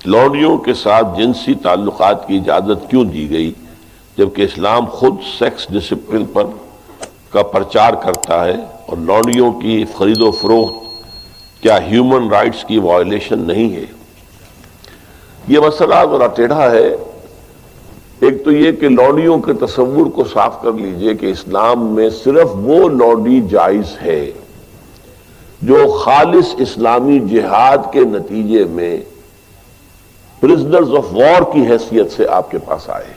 لونڈیوں کے ساتھ جنسی تعلقات کی اجازت کیوں دی گئی جبکہ اسلام خود سیکس ڈسپلن کا پرچار کرتا ہے، اور لونڈیوں کی خرید و فروخت کیا ہیومن رائٹس کی وائلیشن نہیں ہے؟ یہ مسئلہ ذرا ٹیڑھا ہے۔ ایک تو یہ کہ لونڈیوں کے تصور کو صاف کر لیجئے کہ اسلام میں صرف وہ لونڈی جائز ہے جو خالص اسلامی جہاد کے نتیجے میں پرزنرز آف وار کی حیثیت سے آپ کے پاس آئے۔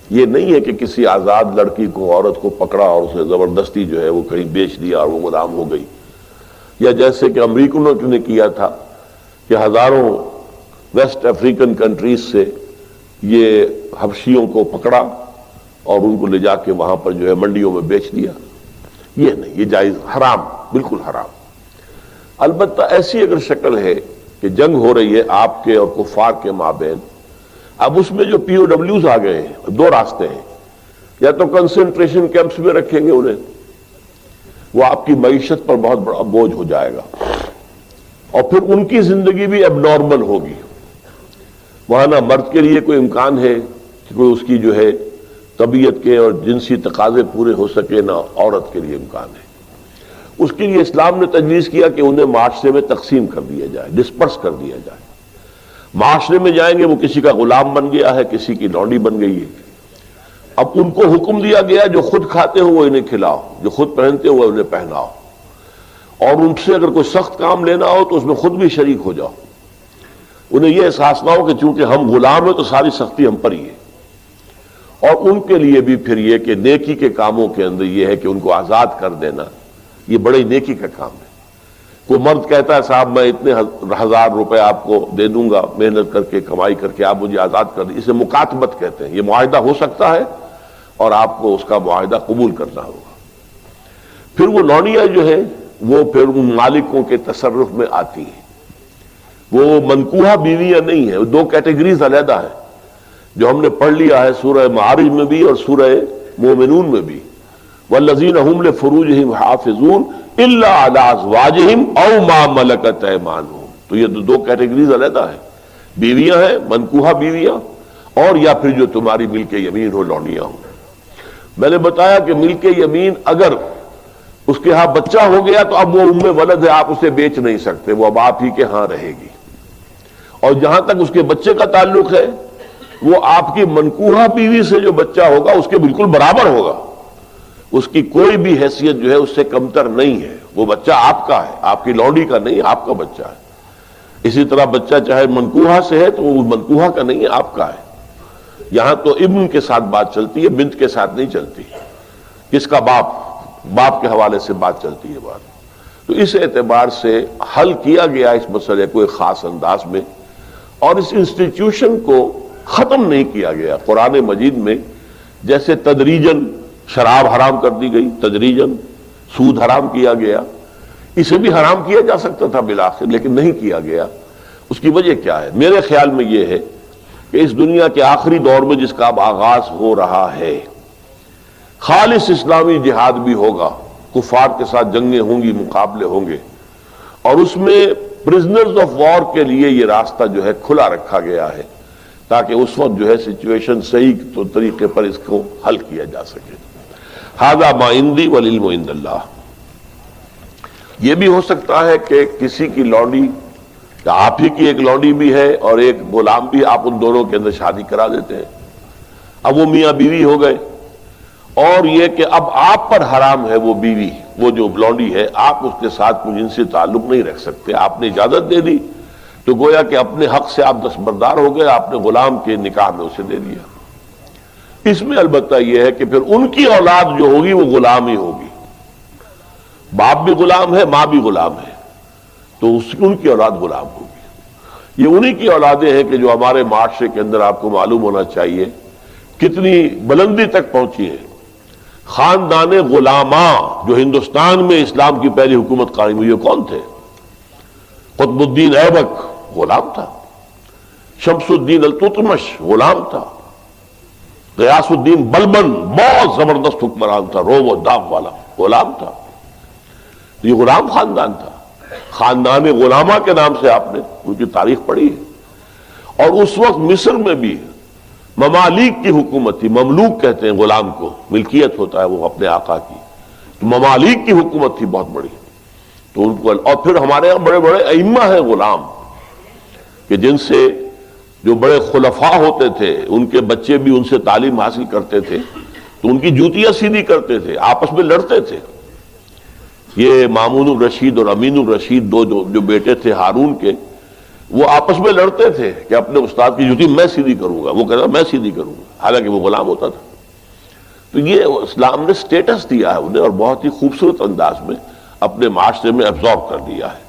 یہ نہیں ہے کہ کسی آزاد لڑکی کو، عورت کو پکڑا اور اسے زبردستی جو ہے وہ کہیں بیچ دیا اور وہ غلام ہو گئی، یا جیسے کہ امریکنوں نے کیا تھا کہ ہزاروں ویسٹ افریقن کنٹریز سے یہ حبشیوں کو پکڑا اور ان کو لے جا کے وہاں پر جو ہے منڈیوں میں بیچ دیا۔ یہ نہیں، یہ جائز، حرام، بالکل حرام۔ البتہ ایسی اگر شکل ہے کہ جنگ ہو رہی ہے آپ کے اور کفار کے مابین، اب اس میں جو پی او ڈبلیوز آ گئے ہیں، دو راستے ہیں، یا تو کنسنٹریشن کیمپس میں رکھیں گے انہیں، وہ آپ کی معیشت پر بہت بڑا بوجھ ہو جائے گا، اور پھر ان کی زندگی بھی اب نارمل ہوگی۔ وہاں نہ مرد کے لیے کوئی امکان ہے کہ کوئی اس کی جو ہے طبیعت کے اور جنسی تقاضے پورے ہو سکے، نہ عورت کے لیے امکان ہے۔ اس کے لیے اسلام نے تجویز کیا کہ انہیں معاشرے میں تقسیم کر دیا جائے، ڈسپرس کر دیا جائے۔ معاشرے میں جائیں گے، وہ کسی کا غلام بن گیا ہے، کسی کی لونڈی بن گئی ہے۔ اب ان کو حکم دیا گیا جو خود کھاتے ہو وہ انہیں کھلاؤ، جو خود پہنتے ہو وہ انہیں پہناؤ، اور ان سے اگر کوئی سخت کام لینا ہو تو اس میں خود بھی شریک ہو جاؤ۔ انہیں یہ احساس نہ ہو کہ چونکہ ہم غلام ہیں تو ساری سختی ہم پر ہی ہے۔ اور ان کے لیے بھی پھر یہ کہ نیکی کے کاموں کے اندر یہ ہے کہ ان کو آزاد کر دینا، یہ بڑی نیکی کا کام ہے۔ کوئی مرد کہتا ہے صاحب میں اتنے 1000 روپے آپ کو دے دوں گا محنت کر کے، کمائی کر کے، آپ مجھے آزاد کر دیں، اسے مکاتبت کہتے ہیں۔ یہ معاہدہ ہو سکتا ہے اور آپ کو اس کا معاہدہ قبول کرنا ہوگا۔ پھر وہ لونڈیاں جو ہے وہ پھر ان مالکوں کے تصرف میں آتی ہیں، وہ منکوحہ بیویاں نہیں ہیں، دو کیٹیگریز علیحدہ ہیں جو ہم نے پڑھ لیا ہے سورہ معارج میں بھی اور سورہ مومنون میں بھی۔ والذین هم لفروجہم حافظون الا علی ازواجہم او ما ملکت ایمانہم، تو یہ دو کیٹیگریز علیحدہ ہیں، بیویاں ہیں، منکوحہ بیویاں، اور یا پھر جو تمہاری ملک یمین ہو، لونڈیاں ہوں۔ میں نے بتایا کہ ملک یمین اگر اس کے ہاں بچہ ہو گیا تو اب وہ ام ولد ہے، آپ اسے بیچ نہیں سکتے، وہ اب آپ ہی کے ہاں رہے گی، اور جہاں تک اس کے بچے کا تعلق ہے وہ آپ کی منکوحہ بیوی سے جو بچہ ہوگا اس کے بالکل برابر ہوگا، اس کی کوئی بھی حیثیت جو ہے اس سے کمتر نہیں ہے، وہ بچہ آپ کا ہے، آپ کی لونڈی کا نہیں، آپ کا بچہ ہے۔ اسی طرح بچہ چاہے منکوحہ سے ہے تو وہ منکوحہ کا نہیں ہے، آپ کا ہے۔ یہاں تو ابن کے ساتھ بات چلتی ہے، بنت کے ساتھ نہیں چلتی۔ کس کا باپ کے حوالے سے بات چلتی ہے بات۔ تو اس اعتبار سے حل کیا گیا اس مسئلے کو ایک خاص انداز میں، اور اس انسٹیٹیوشن کو ختم نہیں کیا گیا۔ قرآن مجید میں جیسے تدریجاً شراب حرام کر دی گئی، تدریجاً سود حرام کیا گیا، اسے بھی حرام کیا جا سکتا تھا بالآخر، لیکن نہیں کیا گیا۔ اس کی وجہ کیا ہے؟ میرے خیال میں یہ ہے کہ اس دنیا کے آخری دور میں جس کا اب آغاز ہو رہا ہے، خالص اسلامی جہاد بھی ہوگا، کفار کے ساتھ جنگیں ہوں گی، مقابلے ہوں گے، اور اس میں پرزنرز آف وار کے لیے یہ راستہ جو ہے کھلا رکھا گیا ہے تاکہ اس وقت جو ہے سچویشن صحیح تو طریقے پر اس کو حل کیا جا سکے۔ ھذا ما عندی والعلم عند اللہ۔ یہ بھی ہو سکتا ہے کہ کسی کی لونڈی، یا آپ ہی کی ایک لونڈی بھی ہے اور ایک غلام بھی، آپ ان دونوں کے اندر شادی کرا دیتے ہیں، اب وہ میاں بیوی ہو گئے، اور یہ کہ اب آپ پر حرام ہے وہ بیوی، وہ جو لونڈی ہے، آپ اس کے ساتھ کوئی جنسی تعلق نہیں رکھ سکتے۔ آپ نے اجازت دے دی تو گویا کہ اپنے حق سے آپ دستبردار ہو گئے، آپ نے غلام کے نکاح میں اسے دے دیا۔ اس میں البتہ یہ ہے کہ پھر ان کی اولاد جو ہوگی وہ غلام ہی ہوگی، باپ بھی غلام ہے، ماں بھی غلام ہے، تو ان کی اولاد غلام ہوگی۔ یہ انہی کی اولادیں ہیں کہ جو ہمارے معاشرے کے اندر آپ کو معلوم ہونا چاہیے کتنی بلندی تک پہنچی ہے۔ خاندان غلاماں جو ہندوستان میں اسلام کی پہلی حکومت قائم ہوئی، کون تھے؟ قطب الدین ایبک غلام تھا، شمس الدین التتمش غلام تھا، غیاث الدین بلبن بہت زبردست حکمران تھا، روب و داغ والا، غلام تھا۔ یہ غلام خاندان تھا، خاندان غلامہ کے نام سے آپ نے ان کی تاریخ پڑھی ہے۔ اور اس وقت مصر میں بھی ممالک کی حکومت تھی. مملوک کہتے ہیں غلام کو، ملکیت ہوتا ہے وہ اپنے آقا کی. تو ممالک کی حکومت تھی بہت بڑی. تو ان کو، اور پھر ہمارے یہاں بڑے بڑے ائمہ ہیں غلام کہ جن سے جو بڑے خلفاء ہوتے تھے ان کے بچے بھی ان سے تعلیم حاصل کرتے تھے تو ان کی جوتیاں سیدھی کرتے تھے، آپس میں لڑتے تھے. یہ مامون الرشید اور امین الرشید دو جو بیٹے تھے ہارون کے، وہ آپس میں لڑتے تھے کہ اپنے استاد کی جوتی میں سیدھی کروں گا، وہ کہتا میں سیدھی کروں گا، حالانکہ وہ غلام ہوتا تھا. تو یہ اسلام نے سٹیٹس دیا ہے انہیں، اور بہت ہی خوبصورت انداز میں اپنے معاشرے میں ابزارب کر دیا ہے.